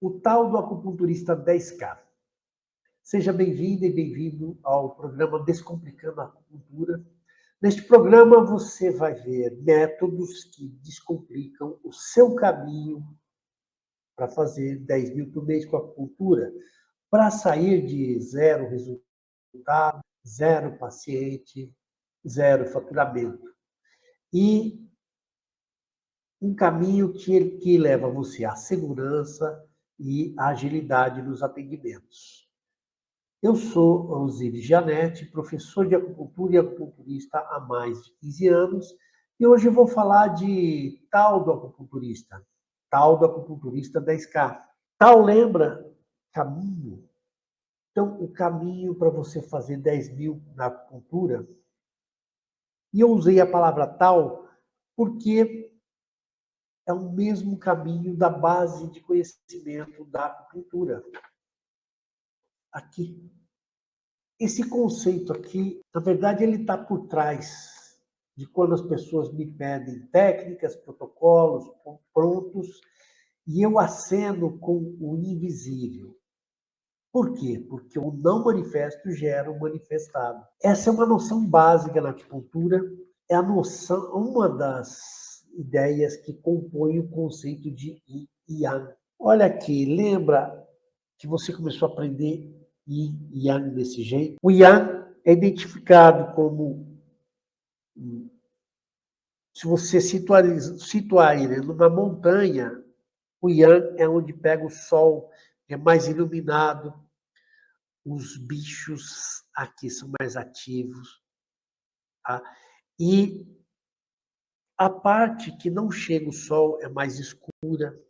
o tal do acupunturista 10K. Seja bem-vinda e bem-vindo ao programa Descomplicando a Acupuntura. Neste programa você vai ver métodos que descomplicam o seu caminho para fazer 10 mil por mês com a acupuntura, para sair de zero resultado, zero paciente, zero faturamento. E um caminho que leva você à segurança e à agilidade nos atendimentos. Eu sou Osiris Janete, professor de acupuntura e acupunturista há mais de 15 anos, e hoje eu vou falar de tal do acupunturista 10K. Tal lembra caminho. Então, o caminho para você fazer 10 mil na acupuntura, e eu usei a palavra tal porque é o mesmo caminho da base de conhecimento da acupuntura. Aqui. Esse conceito aqui, na verdade, ele está por trás de quando as pessoas me pedem técnicas, protocolos prontos, e eu aceno com o invisível. Por quê? Porque o não manifesto gera o manifestado. Essa é uma noção básica na acupuntura, é a noção, uma das ideias que compõe o conceito de Yin e Yang. Olha aqui, lembra que você começou a aprender Yin e Yang desse jeito? O Yang é identificado como, se você situar ele numa montanha, o Yang é onde pega o sol, é mais iluminado, os bichos aqui são mais ativos, tá? E a parte que não chega o sol é mais escura.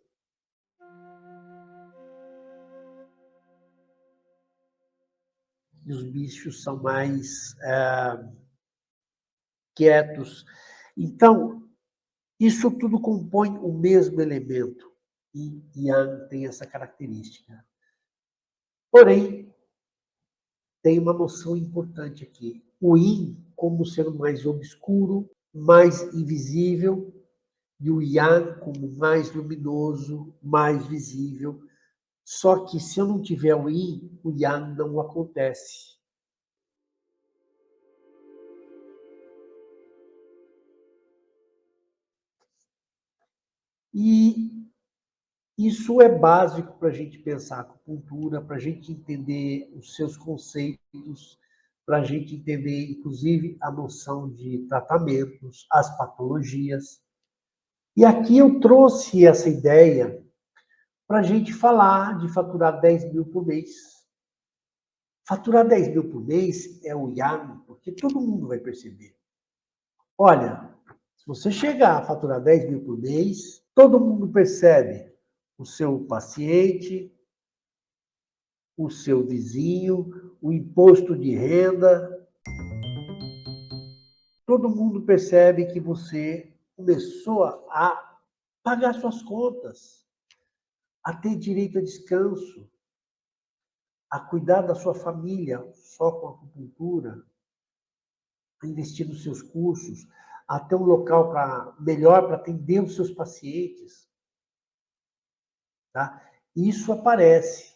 E os bichos são mais quietos. Então, isso tudo compõe o mesmo elemento. E Yang tem essa característica. Porém, tem uma noção importante aqui. O Yin, como sendo mais obscuro, mais invisível, e o Yang como mais luminoso, mais visível. Só que se eu não tiver o Yin, o Yang não acontece. E isso é básico para a gente pensar a acupuntura, para a gente entender os seus conceitos, para a gente entender, inclusive, a noção de tratamentos, as patologias. E aqui eu trouxe essa ideia para a gente falar de faturar 10 mil por mês. Faturar 10 mil por mês é o Yang, porque todo mundo vai perceber. Olha, se você chegar a faturar 10 mil por mês, todo mundo percebe o seu paciente, o seu vizinho, o imposto de renda. Todo mundo percebe que você começou a pagar suas contas, a ter direito a descanso, a cuidar da sua família só com acupuntura, a investir nos seus cursos, a ter um local melhor para atender os seus pacientes. Tá? Isso aparece.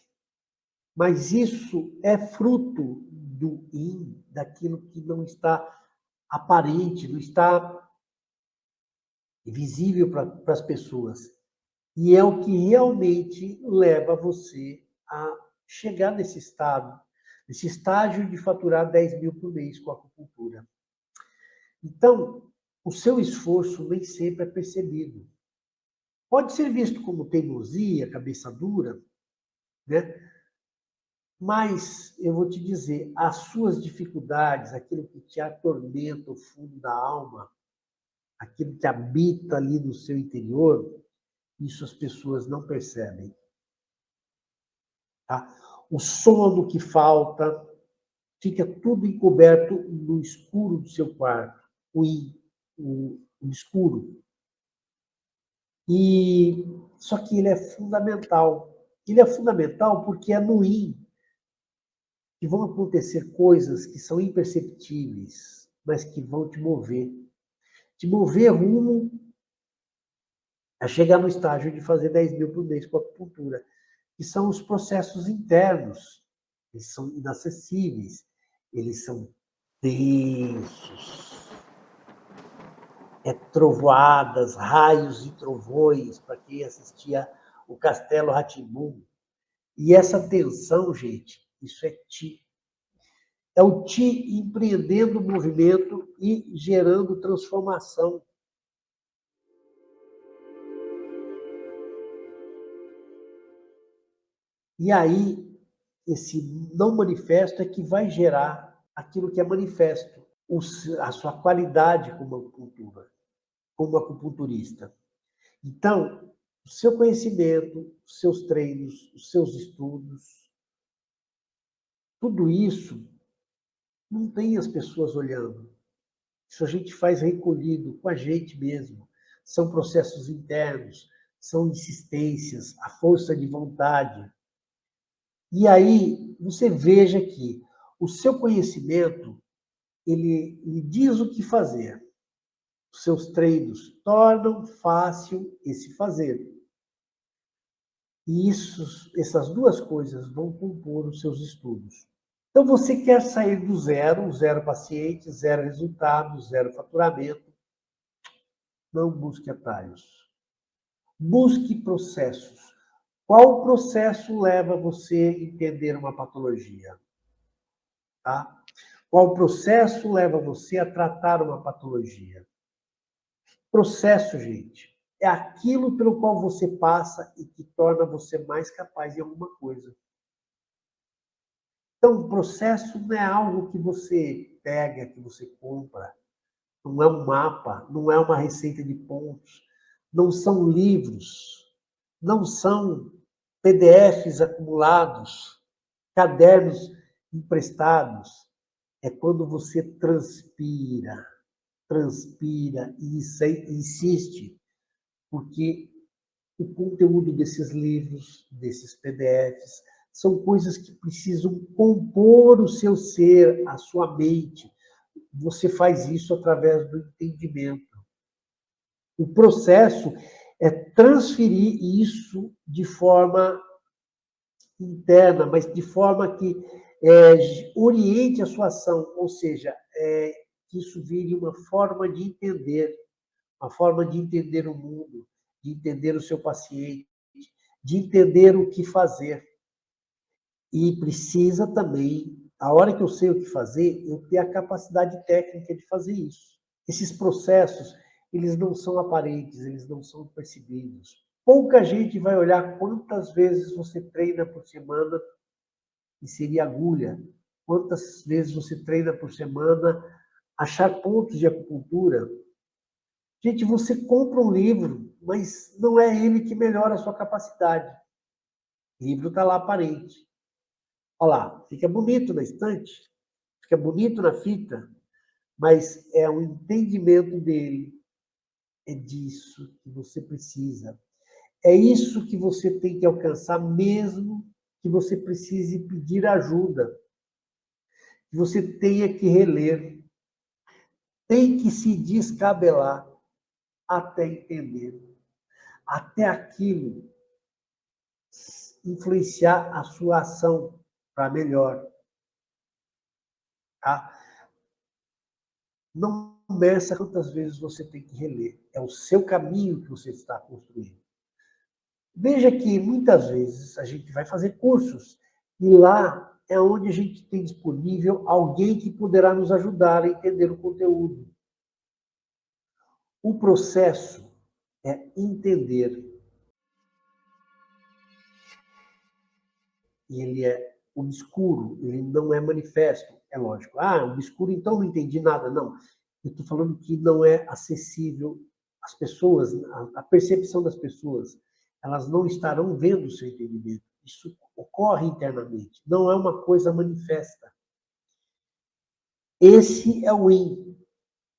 Mas isso é fruto do Yin, daquilo que não está aparente, não está visível para as pessoas. E é o que realmente leva você a chegar nesse estado, nesse estágio de faturar 10 mil por mês com a acupuntura. Então, o seu esforço nem sempre é percebido. Pode ser visto como teimosia, cabeça dura, né? Mas, eu vou te dizer, as suas dificuldades, aquilo que te atormenta o fundo da alma, aquilo que habita ali no seu interior, isso as pessoas não percebem. Tá? O sono que falta, fica tudo encoberto no escuro do seu quarto, o escuro. Só que ele é fundamental. Ele é fundamental porque é no Yin que vão acontecer coisas que são imperceptíveis, mas que vão te mover. Te mover rumo a chegar no estágio de fazer 10 mil por mês com a acupuntura. que são os processos internos. Eles são inacessíveis, eles são densos. Trovoadas, raios e trovões, para quem assistia o Castelo Rá-Tim-Bum. E essa tensão, gente, isso é Ti. É o Ti empreendendo o movimento e gerando transformação. E aí, esse não manifesto é que vai gerar aquilo que é manifesto, a sua qualidade como acupunturista. Então, o seu conhecimento, os seus treinos, os seus estudos, tudo isso não tem as pessoas olhando. Isso a gente faz recolhido com a gente mesmo. São processos internos, são insistências, a força de vontade. E aí, você veja que o seu conhecimento, ele lhe diz o que fazer. Os seus treinos tornam fácil esse fazer. E essas duas coisas vão compor os seus estudos. Então, você quer sair do zero paciente, zero resultado, zero faturamento. Não busque atalhos. Busque processos. Qual processo leva você a entender uma patologia? Tá? Qual processo leva você a tratar uma patologia? Processo, gente, é aquilo pelo qual você passa e que torna você mais capaz de alguma coisa. Então, o processo não é algo que você pega, que você compra. Não é um mapa, não é uma receita de pontos, não são livros, não são PDFs acumulados, cadernos emprestados. É quando você transpira e insiste, porque o conteúdo desses livros, desses PDFs, são coisas que precisam compor o seu ser, a sua mente. Você faz isso através do entendimento. O processo é transferir isso de forma interna, mas de forma que oriente a sua ação, ou seja, que isso vire uma forma de entender o mundo, de entender o seu paciente, de entender o que fazer. E precisa também, a hora que eu sei o que fazer, eu ter a capacidade técnica de fazer isso. Esses processos, eles não são aparentes, eles não são percebidos. Pouca gente vai olhar quantas vezes você treina por semana e seria agulha. Quantas vezes você treina por semana, achar pontos de acupuntura. Gente, você compra um livro, mas não é ele que melhora a sua capacidade. O livro está lá aparente. Olha lá, fica bonito na estante, fica bonito na fita, mas é o entendimento dele. É disso que você precisa. É isso que você tem que alcançar, mesmo que você precise pedir ajuda, que você tenha que reler, tem que se descabelar até entender, até aquilo influenciar a sua ação para melhor. Tá? Não meça quantas vezes você tem que reler. É o seu caminho que você está construindo. Veja que muitas vezes a gente vai fazer cursos e lá é onde a gente tem disponível alguém que poderá nos ajudar a entender o conteúdo. O processo é entender. E ele é obscuro, ele não é manifesto. É lógico. Ah, obscuro, então não entendi nada. Não. Eu estou falando que não é acessível às pessoas, a percepção das pessoas. Elas não estarão vendo o seu entendimento. Isso ocorre internamente, não é uma coisa manifesta. Esse é o yin.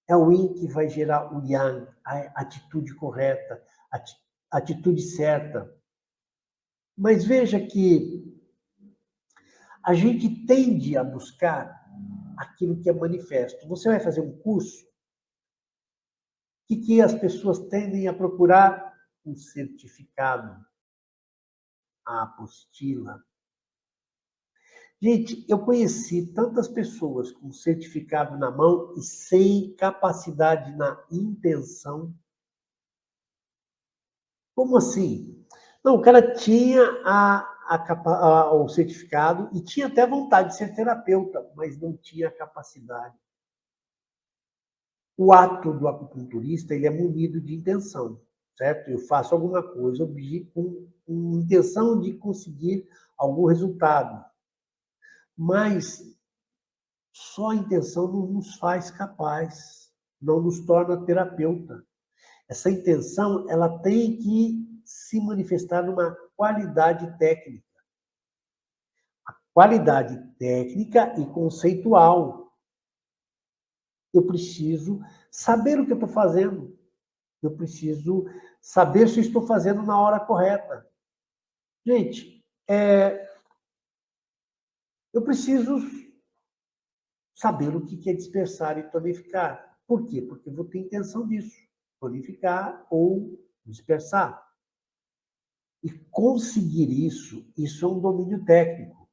É o yin que vai gerar o yang, a atitude correta, a atitude certa. Mas veja que a gente tende a buscar aquilo que é manifesto. Você vai fazer um curso, o que as pessoas tendem a procurar? Um certificado. a apostila. Gente, eu conheci tantas pessoas com certificado na mão e sem capacidade na intenção. Como assim? Não, o cara tinha o certificado e tinha até vontade de ser terapeuta, mas não tinha a capacidade. O ato do acupunturista, ele é munido de intenção, certo? Eu faço alguma coisa com intenção de conseguir algum resultado. Mas só a intenção não nos faz capaz, não nos torna terapeuta. Essa intenção, ela tem que se manifestar numa qualidade técnica. Qualidade técnica e conceitual. Eu preciso saber o que eu estou fazendo. Eu preciso saber se estou fazendo na hora correta. Gente, eu preciso saber o que é dispersar e tonificar. Por quê? Porque eu vou ter intenção disso. Tonificar ou dispersar. E conseguir isso é um domínio técnico.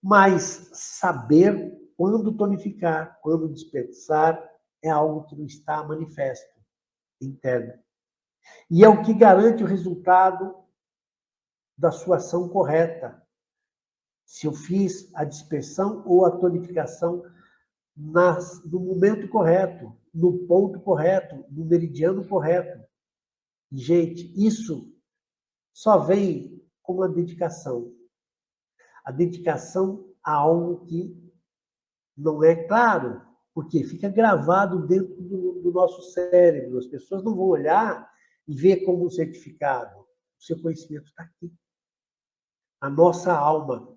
Mas saber quando tonificar, quando dispersar, é algo que não está manifesto, interno. E é o que garante o resultado da sua ação correta. Se eu fiz a dispersão ou a tonificação no momento correto, no ponto correto, no meridiano correto. E, gente, isso só vem com a dedicação. A dedicação a algo que não é claro, porque fica gravado dentro do nosso cérebro. As pessoas não vão olhar e ver como um certificado. O seu conhecimento está aqui. A nossa alma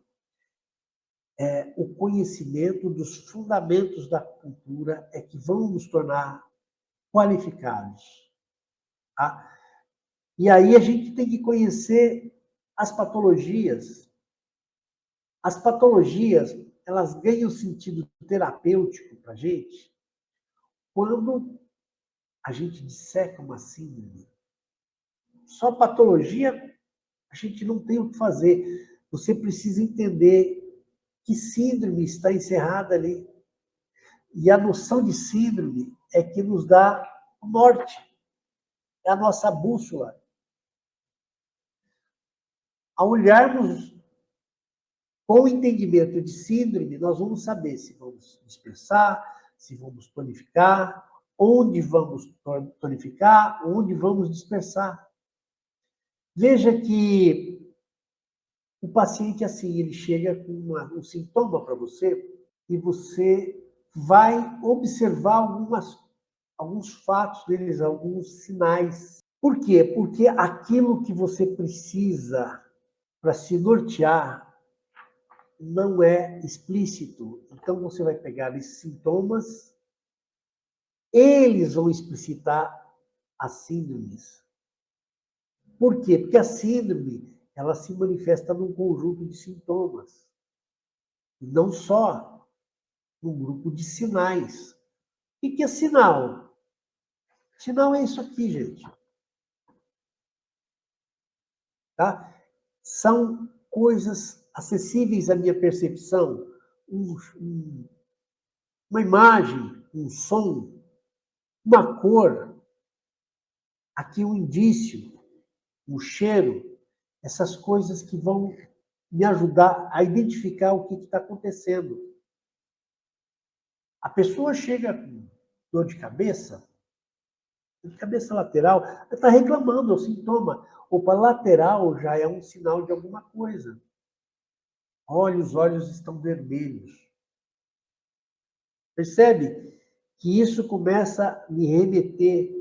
é o conhecimento dos fundamentos da cultura é que vão nos tornar qualificados. Tá? E aí a gente tem que conhecer as patologias. As patologias, elas ganham sentido terapêutico para a gente quando a gente disseca uma síndrome. Só patologia, a gente não tem o que fazer. Você precisa entender que síndrome está encerrada ali. E a noção de síndrome é que nos dá o norte. É a nossa bússola. Ao olharmos com o entendimento de síndrome, nós vamos saber se vamos dispersar, se vamos tonificar, onde vamos tonificar, onde vamos dispersar. Veja que o paciente, assim, ele chega com um sintoma para você e você vai observar alguns fatos deles, alguns sinais. Por quê? Porque aquilo que você precisa para se nortear não é explícito. Então, você vai pegar esses sintomas, eles vão explicitar as síndromes. Por quê? Porque a síndrome, ela se manifesta num conjunto de sintomas. E não só num grupo de sinais. O que é sinal? Sinal é isso aqui, gente. Tá? São coisas acessíveis à minha percepção. Uma imagem, um som, uma cor, aqui um indício, um cheiro, essas coisas que vão me ajudar a identificar o que está acontecendo. A pessoa chega com dor de cabeça lateral, ela está reclamando, é um sintoma. Opa, lateral já é um sinal de alguma coisa. Olha, os olhos estão vermelhos. Percebe que isso começa a me remeter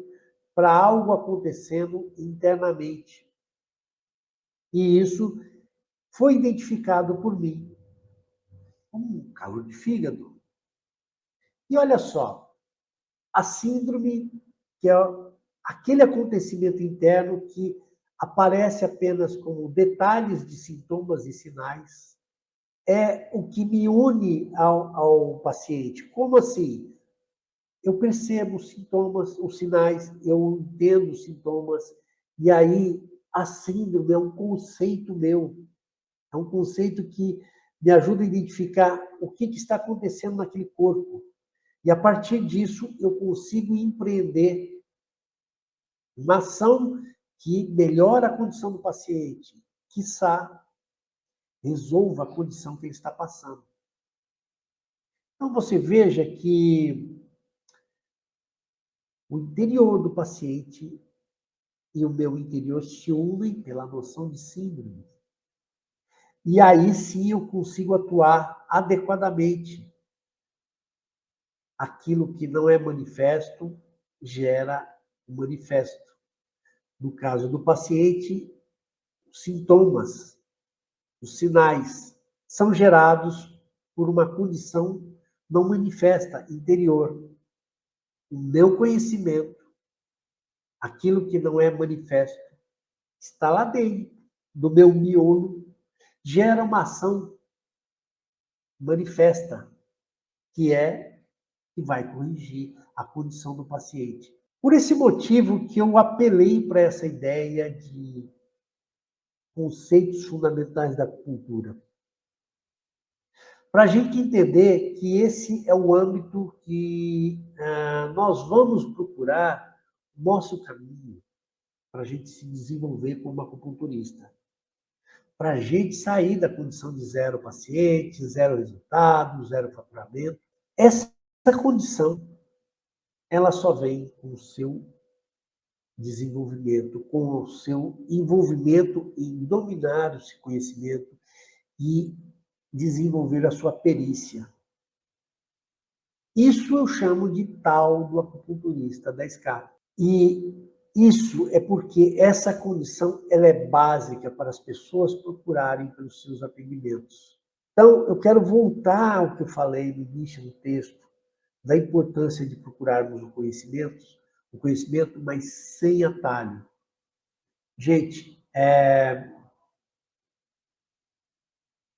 para algo acontecendo internamente. E isso foi identificado por mim como um calor de fígado. E olha só, a síndrome, que é aquele acontecimento interno que aparece apenas como detalhes de sintomas e sinais, é o que me une ao paciente. Como assim? Eu percebo os sintomas, os sinais, eu entendo os sintomas, e aí A síndrome é um conceito meu, é um conceito que me ajuda a identificar o que está acontecendo naquele corpo. E a partir disso, eu consigo empreender uma ação que melhora a condição do paciente, quiçá resolva a condição que ele está passando. Então, você veja que o interior do paciente e o meu interior se unem pela noção de síndrome. E aí sim eu consigo atuar adequadamente. Aquilo que não é manifesto gera um manifesto. No caso do paciente, os sintomas, os sinais são gerados por uma condição não manifesta interior. O meu conhecimento, aquilo que não é manifesto, está lá dentro do meu miolo, gera uma ação manifesta, que vai corrigir a condição do paciente. Por esse motivo que eu apelei para essa ideia de conceitos fundamentais da cultura. Para a gente entender que esse é o âmbito que nós vamos procurar nosso caminho para a gente se desenvolver como acupunturista. Para a gente sair da condição de zero paciente, zero resultado, zero faturamento. Essa condição, ela só vem com o seu desenvolvimento, com o seu envolvimento em dominar esse conhecimento e desenvolver a sua perícia. Isso eu chamo de tal do acupunturista da SCAP. E isso é porque essa condição ela é básica para as pessoas procurarem pelos seus atendimentos. Então, eu quero voltar ao que eu falei no início do texto, da importância de procurarmos o conhecimento, mas sem atalho. Gente,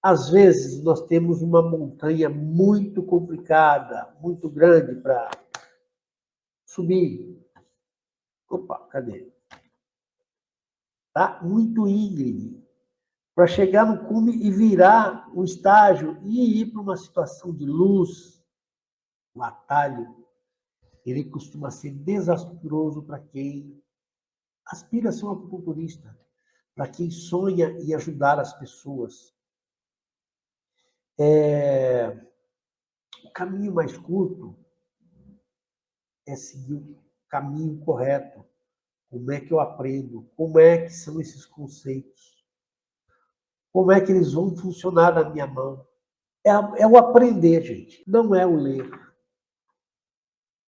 às vezes nós temos uma montanha muito complicada, muito grande para subir. Opa, cadê? Tá? Muito íngreme. Para chegar no cume e virar um estágio e ir para uma situação de luz, um atalho, ele costuma ser desastroso para quem aspira a ser um acupunturista, para quem sonha em ajudar as pessoas. O caminho mais curto é seguir o caminho correto. Como é que eu aprendo? Como é que são esses conceitos? Como é que eles vão funcionar na minha mão? É o aprender, gente, não é o ler.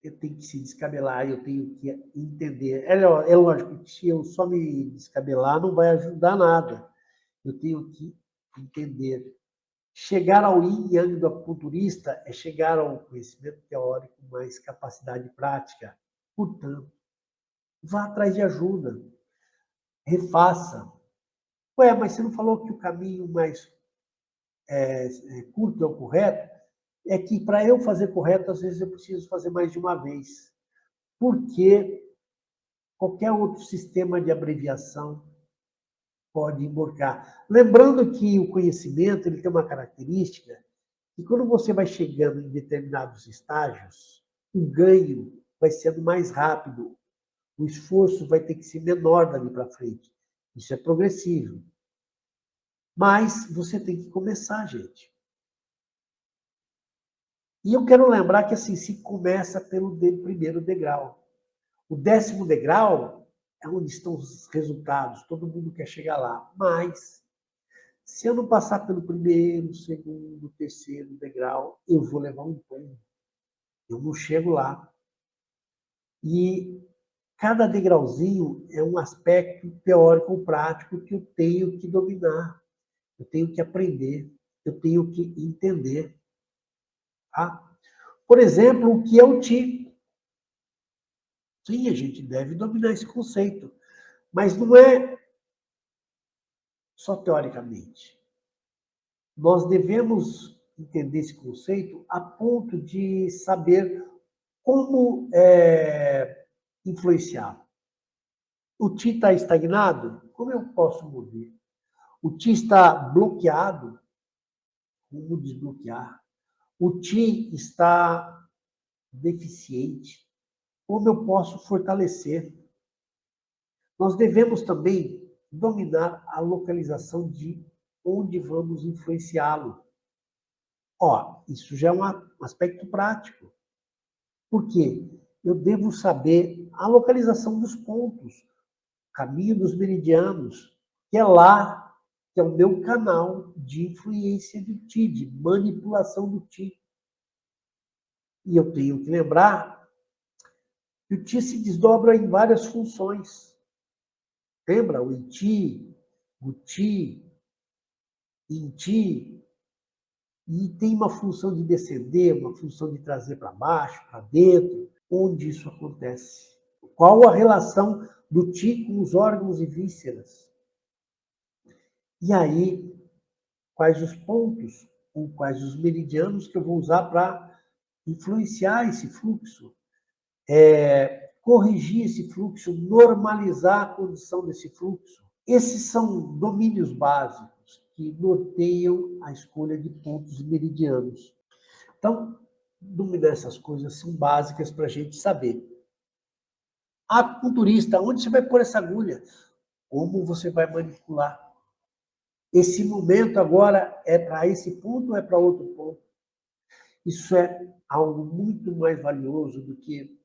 Eu tenho que se descabelar, eu tenho que entender. É lógico que se eu só me descabelar não vai ajudar nada. Eu tenho que entender. Chegar ao yin yang do acupunturista é chegar ao conhecimento teórico mais capacidade prática. Portanto, vá atrás de ajuda. Refaça. Ué, mas você não falou que o caminho mais curto é o correto? É que para eu fazer correto, às vezes eu preciso fazer mais de uma vez. Porque qualquer outro sistema de abreviação pode emborcar. Lembrando que o conhecimento ele tem uma característica que quando você vai chegando em determinados estágios, o ganho vai sendo mais rápido, o esforço vai ter que ser menor dali para frente. Isso é progressivo. Mas você tem que começar, gente. E eu quero lembrar que assim se começa pelo primeiro degrau. O 10º degrau é onde estão os resultados, todo mundo quer chegar lá. Mas, se eu não passar pelo primeiro, segundo, terceiro degrau, eu vou levar um tombo. Eu não chego lá. E cada degrauzinho é um aspecto teórico ou prático que eu tenho que dominar, eu tenho que aprender, eu tenho que entender. Tá? Por exemplo, o que é o Qi? Sim, a gente deve dominar esse conceito, mas não é só teoricamente. Nós devemos entender esse conceito a ponto de saber como influenciar. O Qi está estagnado? Como eu posso mover? O Ti está bloqueado, como desbloquear? O Ti está deficiente, como eu posso fortalecer? Nós devemos também dominar a localização de onde vamos influenciá-lo. Isso já é um aspecto prático. Por quê? Eu devo saber a localização dos pontos, caminho dos meridianos, que é lá que é o meu canal de influência do Ti, de manipulação do Ti. E eu tenho que lembrar que o Ti se desdobra em várias funções. Lembra? O Iti, o Ti, Inti, e tem uma função de descender, uma função de trazer para baixo, para dentro. Onde isso acontece? Qual a relação do Ti com os órgãos e vísceras? E aí, quais os pontos, ou quais os meridianos que eu vou usar para influenciar esse fluxo? Corrigir esse fluxo, normalizar a condição desse fluxo. Esses são domínios básicos que norteiam a escolha de pontos meridianos. Então, dominar essas coisas são básicas para a gente saber. Acupunturista, onde você vai pôr essa agulha? Como você vai manipular? Esse momento agora é para esse ponto ou é para outro ponto? Isso é algo muito mais valioso do que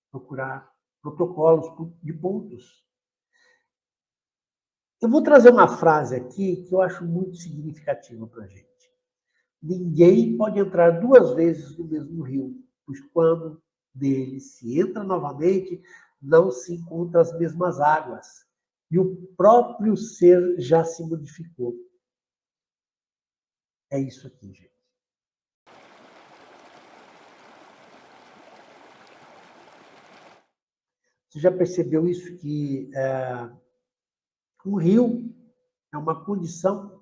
procurar protocolos de pontos. Eu vou trazer uma frase aqui que eu acho muito significativa para a gente. Ninguém pode entrar duas vezes no mesmo rio, pois quando dele se entra novamente, não se encontram as mesmas águas. E o próprio ser já se modificou. É isso aqui, gente. Você já percebeu isso? Que um rio é uma condição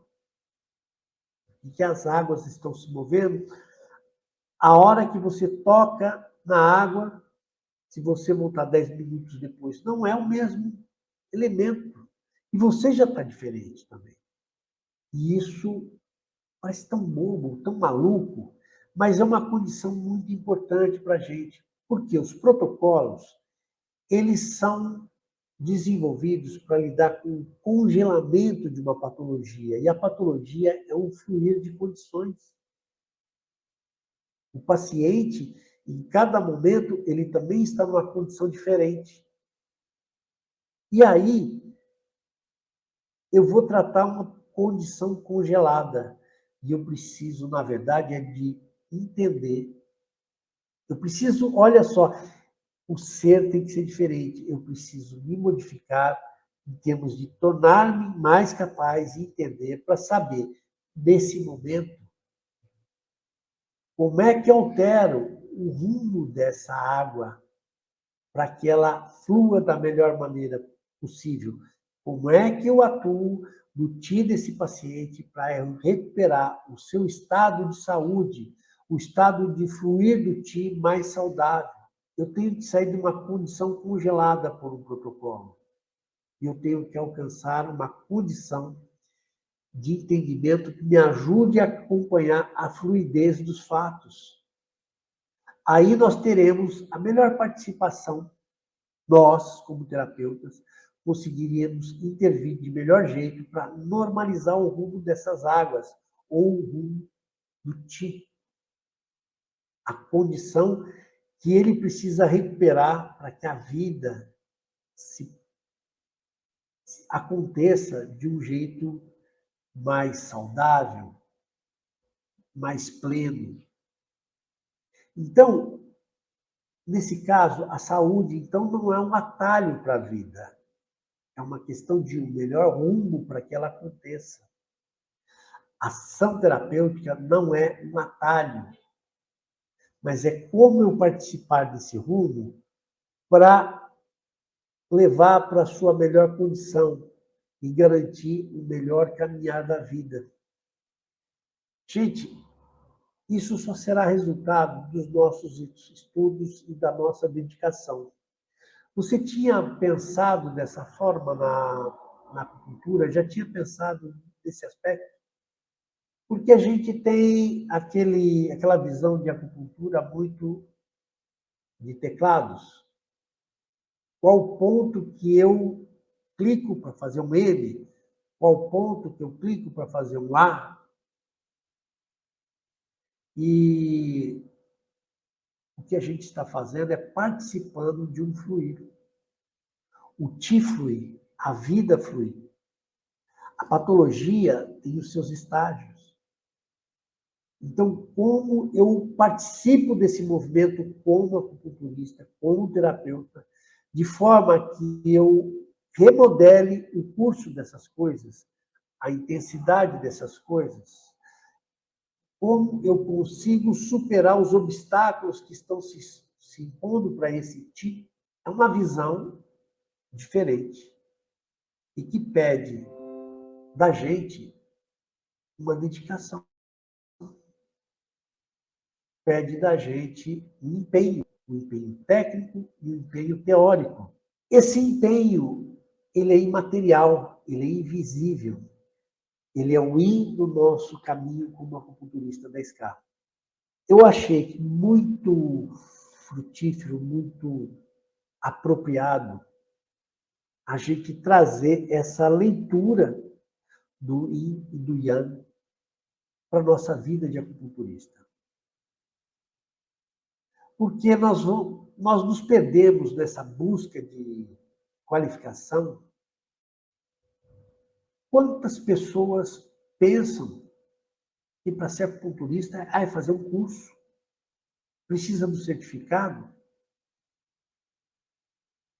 em que as águas estão se movendo. A hora que você toca na água, se você voltar 10 minutos depois, não é o mesmo elemento. E você já está diferente também. E isso parece tão bobo, tão maluco, mas é uma condição muito importante para a gente. Porque os protocolos, eles são desenvolvidos para lidar com o congelamento de uma patologia. E a patologia é um fluir de condições. O paciente, em cada momento, ele também está numa condição diferente. E aí, eu vou tratar uma condição congelada. E eu preciso, na verdade, de entender. Eu preciso, olha só, o ser tem que ser diferente. Eu preciso me modificar em termos de tornar-me mais capaz de entender para saber, nesse momento, como é que eu altero o rumo dessa água para que ela flua da melhor maneira possível. Como é que eu atuo no Ti desse paciente para recuperar o seu estado de saúde, o estado de fluir do Ti mais saudável? Eu tenho que sair de uma condição congelada por um protocolo. E eu tenho que alcançar uma condição de entendimento que me ajude a acompanhar a fluidez dos fatos. Aí nós teremos a melhor participação. Nós, como terapeutas, conseguiríamos intervir de melhor jeito para normalizar o rumo dessas águas, ou o rumo do Ti. A condição que ele precisa recuperar para que a vida aconteça de um jeito mais saudável, mais pleno. Então, nesse caso, a saúde, então, não é um atalho para a vida. É uma questão de um melhor rumo para que ela aconteça. A ação terapêutica não é um atalho, mas é como eu participar desse rumo para levar para a sua melhor condição e garantir o melhor caminhar da vida. Gente, isso só será resultado dos nossos estudos e da nossa dedicação. Você tinha pensado dessa forma na acupuntura já tinha pensado nesse aspecto, porque a gente tem aquela visão de acupuntura muito de teclados. Qual ponto que eu clico para fazer um M? Qual ponto que eu clico para fazer um A? E o que a gente está fazendo é participando de um fluir. O ti flui, a vida flui. A patologia tem os seus estágios. Então, como eu participo desse movimento como acupunturista, como terapeuta, de forma que eu remodele o curso dessas coisas, a intensidade dessas coisas, como eu consigo superar os obstáculos que estão se impondo para esse tipo, é uma visão diferente e que pede da gente uma dedicação, pede da gente um empenho técnico e um empenho teórico. Esse empenho, ele é imaterial, ele é invisível, ele é o in do nosso caminho como acupunturista da SCA. Eu achei que muito frutífero, muito apropriado a gente trazer essa leitura do Yin e do Yang para a nossa vida de acupunturista. Porque nós nos perdemos nessa busca de qualificação. Quantas pessoas pensam que para ser acupunturista é fazer um curso, precisa do certificado?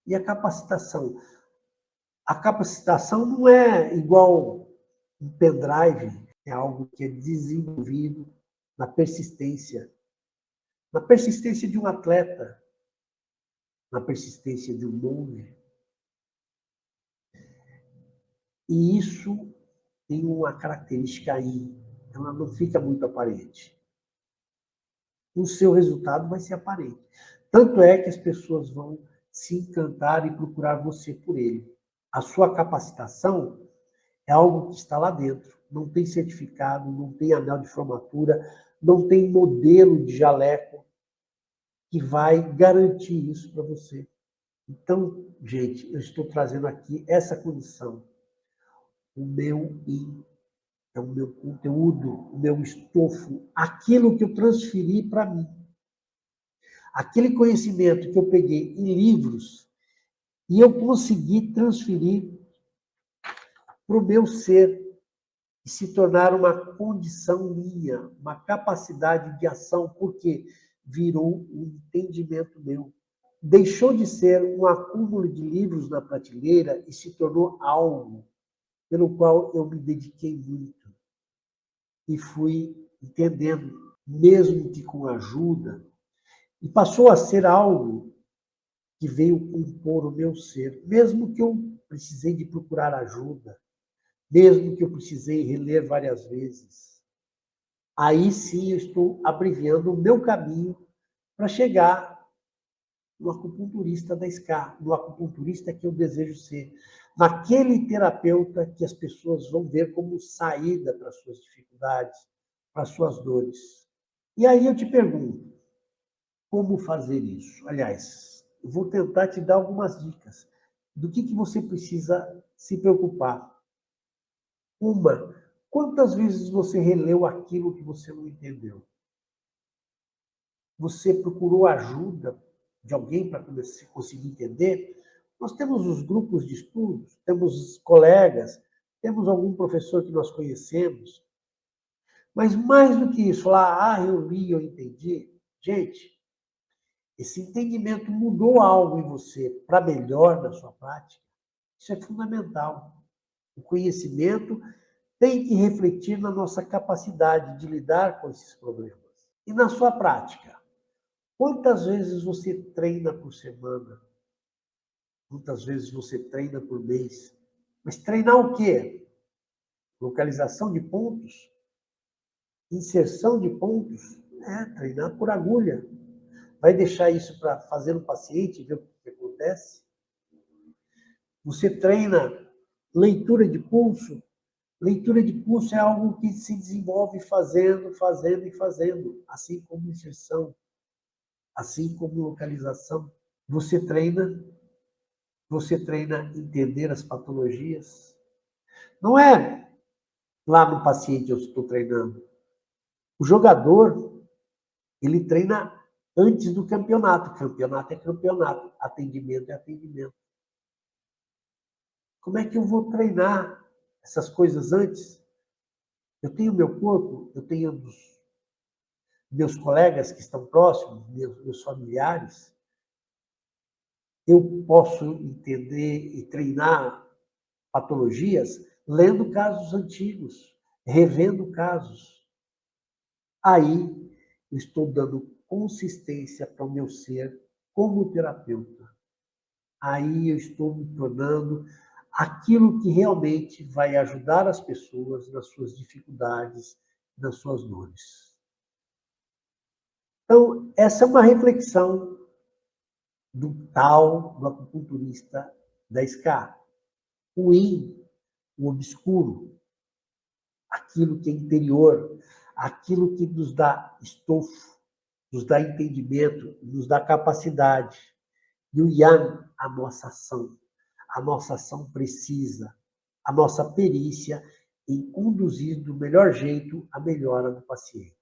E a capacitação? A capacitação não é igual um pendrive, é algo que é desenvolvido na persistência de um atleta, na persistência de um monge. E isso tem uma característica aí, ela não fica muito aparente. O seu resultado vai ser aparente. Tanto é que as pessoas vão se encantar e procurar você por ele. A sua capacitação é algo que está lá dentro. Não tem certificado, não tem anel de formatura, não tem modelo de jaleco que vai garantir isso para você. Então, gente, eu estou trazendo aqui essa condição. O meu in é o meu conteúdo, o meu estofo, aquilo que eu transferi para mim. Aquele conhecimento que eu peguei em livros e eu consegui transferir para o meu ser e se tornar uma condição minha, uma capacidade de ação, porque virou um entendimento meu. Deixou de ser um acúmulo de livros na prateleira e se tornou algo pelo qual eu me dediquei muito. E fui entendendo, mesmo que com ajuda, e passou a ser algo que veio compor o meu ser, mesmo que eu precisei de procurar ajuda, mesmo que eu precisei reler várias vezes. Aí sim eu estou abreviando o meu caminho para chegar no acupunturista da SCA, no acupunturista que eu desejo ser, naquele terapeuta que as pessoas vão ver como saída para suas dificuldades, para suas dores. E aí eu te pergunto, como fazer isso? Aliás, eu vou tentar te dar algumas dicas do que você precisa se preocupar. Uma, quantas vezes você releu aquilo que você não entendeu? Você procurou ajuda de alguém para conseguir entender? Nós temos os grupos de estudos, temos colegas, temos algum professor que nós conhecemos. Mas mais do que isso, falar, eu li, eu entendi. Gente, esse entendimento mudou algo em você para melhor na sua prática? Isso é fundamental. O conhecimento tem que refletir na nossa capacidade de lidar com esses problemas. E na sua prática, quantas vezes você treina por semana? Quantas vezes você treina por mês? Mas treinar o quê? Localização de pontos? Inserção de pontos? Treinar por agulha. Vai deixar isso para fazer no paciente e ver o que acontece? Você treina Leitura de pulso. Leitura de pulso é algo que se desenvolve fazendo, fazendo e fazendo, assim como inserção, assim como localização. Você treina entender as patologias. Não é lá no paciente eu estou treinando. O jogador, ele treina antes do campeonato. Campeonato é campeonato, atendimento é atendimento. Como é que eu vou treinar essas coisas antes? Eu tenho meu corpo, eu tenho os meus colegas que estão próximos, meus familiares. Eu posso entender e treinar patologias lendo casos antigos, revendo casos. Aí eu estou dando consistência para o meu ser como terapeuta. Aí eu estou me tornando aquilo que realmente vai ajudar as pessoas nas suas dificuldades, nas suas dores. Então, essa é uma reflexão do acupunturista da SCA. O yin, o obscuro, aquilo que é interior, aquilo que nos dá estofo, nos dá entendimento, nos dá capacidade. E o yang, a nossa ação. A nossa ação precisa, a nossa perícia em conduzir do melhor jeito a melhora do paciente.